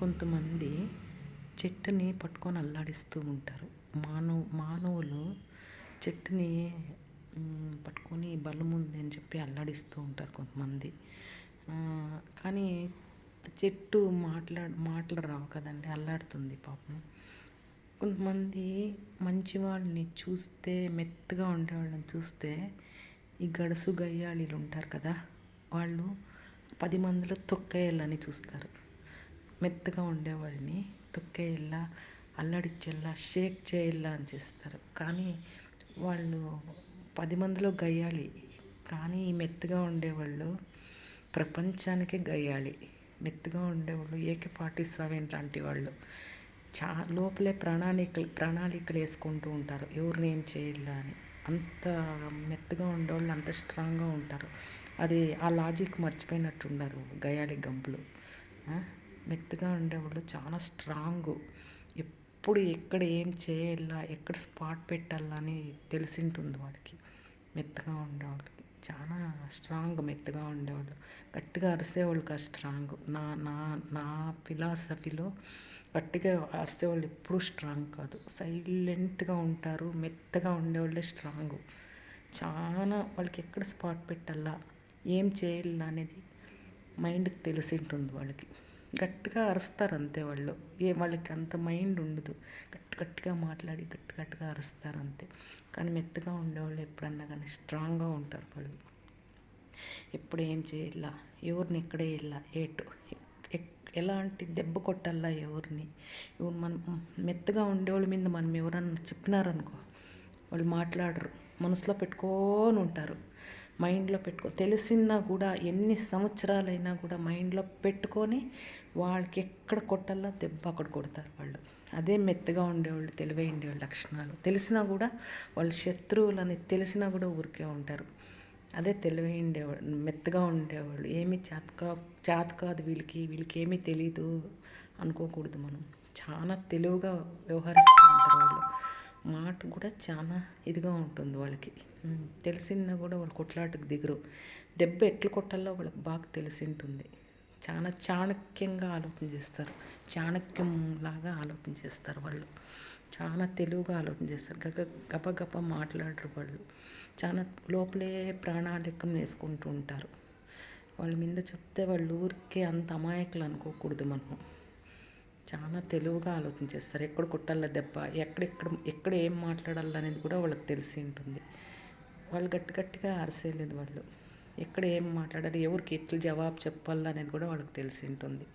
కొంతమంది చెట్టుని పట్టుకొని అల్లాడిస్తూ ఉంటారు. మానవులు చెట్టుని పట్టుకొని బలముంది అని చెప్పి అల్లాడిస్తూ ఉంటారు కొంతమంది. కానీ చెట్టు మాటలు రావు కదండి, అల్లాడుతుంది పాపం. కొంతమంది మంచి వాళ్ళని చూస్తే, మెత్తగా ఉండేవాళ్ళని చూస్తే, ఈ గడుసు గయ్యాళీలు ఉంటారు కదా, వాళ్ళు 10 మందిలో తొక్కేయాలని చూస్తారు. మెత్తగా ఉండేవాళ్ళని తొక్కేయాలా, అల్లాడిచ్చేలా, షేక్ చేయాలా అని చేస్తారు. కానీ వాళ్ళు 10 మందిలో గయ్యాళి. కానీ ఈ మెత్తగా ఉండేవాళ్ళు ప్రపంచానికే గయ్యాళి. మెత్తగా ఉండేవాళ్ళు AK-47 లాంటి వాళ్ళు లోపలే ప్రణాళికలు వేసుకుంటూ ఉంటారు, ఎవరిని ఏం చేయాలా అని. అంత మెత్తగా ఉండేవాళ్ళు అంత స్ట్రాంగ్గా ఉంటారు. అది ఆ లాజిక్ మర్చిపోయినట్టున్నారు గయ్యాళి గంపులు. మెత్తగా ఉండేవాళ్ళు చాలా స్ట్రాంగు. ఎప్పుడు ఎక్కడ ఏం చేయాలా, ఎక్కడ స్పాట్ పెట్టాలా అని తెలిసి ఉంటుంది వాడికి. మెత్తగా ఉండేవాళ్ళకి చాలా స్ట్రాంగ్. మెత్తగా ఉండేవాళ్ళు గట్టిగా అరిసేవాళ్ళు కాదు స్ట్రాంగ్. నా నా నా ఫిలాసఫీలో గట్టిగా అరిసేవాళ్ళు ఎప్పుడూ స్ట్రాంగ్ కాదు, సైలెంట్గా ఉంటారు. మెత్తగా ఉండేవాళ్ళే స్ట్రాంగు. చాలా వాళ్ళకి ఎక్కడ స్పాట్ పెట్టాలా, ఏం చేయాలా అనేది మైండ్కి తెలిసి ఉంటుంది వాళ్ళకి. గట్టిగా అరుస్తారు అంతే వాళ్ళు. వాళ్ళకి అంత మైండ్ ఉండదు. గట్టిగా మాట్లాడి గట్టిగా అరుస్తారు అంతే. కానీ మెత్తగా ఉండేవాళ్ళు ఎప్పుడన్నా కానీ స్ట్రాంగ్గా ఉంటారు వాళ్ళు. ఎప్పుడు ఏం చేయాలా, ఎవరిని ఎక్కడ వేయాలా, ఎలాంటి దెబ్బ కొట్టాలా ఎవరిని. మనం మెత్తగా ఉండేవాళ్ళ మీద మనం ఎవరన్నా చెప్పినారనుకో, వాళ్ళు మాట్లాడరు, మనసులో పెట్టుకొని ఉంటారు, మైండ్లో తెలిసినా కూడా ఎన్ని సంవత్సరాలైనా కూడా మైండ్లో పెట్టుకొని వాళ్ళకి ఎక్కడ కొట్టాలో దెబ్బ అక్కడ కొడతారు వాళ్ళు. అదే మెత్తగా ఉండేవాళ్ళు, తెలివై ఉండేవాళ్ళ లక్షణాలు. తెలిసినా కూడా వాళ్ళు శత్రువులని తెలిసినా కూడా ఊరికే ఉంటారు. అదే తెలివై ఉండేవాళ్ళు. మెత్తగా ఉండేవాళ్ళు ఏమీ చేత కాదు వీళ్ళకి ఏమీ తెలీదు అనుకోకూడదు మనం. చాలా తెలివిగా వ్యవహరిస్తూ ఉంటారు వాళ్ళు. మాట కూడా చాలా ఇదిగా ఉంటుంది వాళ్ళకి. తెలిసినా కూడా వాళ్ళు కొట్లాటకు దిగరు. దెబ్బ ఎట్లా కొట్టాలో వాళ్ళకి బాగా తెలిసి ఉంటుంది. చాలా చాణక్యంగా ఆలోచన చేస్తారు. చాణక్యంలాగా ఆలోచన చేస్తారు వాళ్ళు. చాలా తెలివిగా ఆలోచన చేస్తారు. గబగబా మాట్లాడరు వాళ్ళు. చాలా లోపలే ప్రణాళికం వేసుకుంటూ ఉంటారు. వాళ్ళ మీద చెప్తే వాళ్ళు ఊరికే అంత అమాయకులు అనుకోకూడదు మనం. చాలా తెలివిగా ఆలోచన చేస్తారు. ఎక్కడ కొట్టాల దెబ్బ, ఎక్కడ ఏం మాట్లాడాలనేది కూడా వాళ్ళకి తెలిసి ఉంటుంది. వాళ్ళు గట్టిగా అరిసేయలేదు వాళ్ళు. ఎక్కడ ఏం మాట్లాడాలి, ఎవరికి ఎట్లా జవాబు చెప్పాలనేది కూడా వాళ్ళకి తెలిసి ఉంటుంది.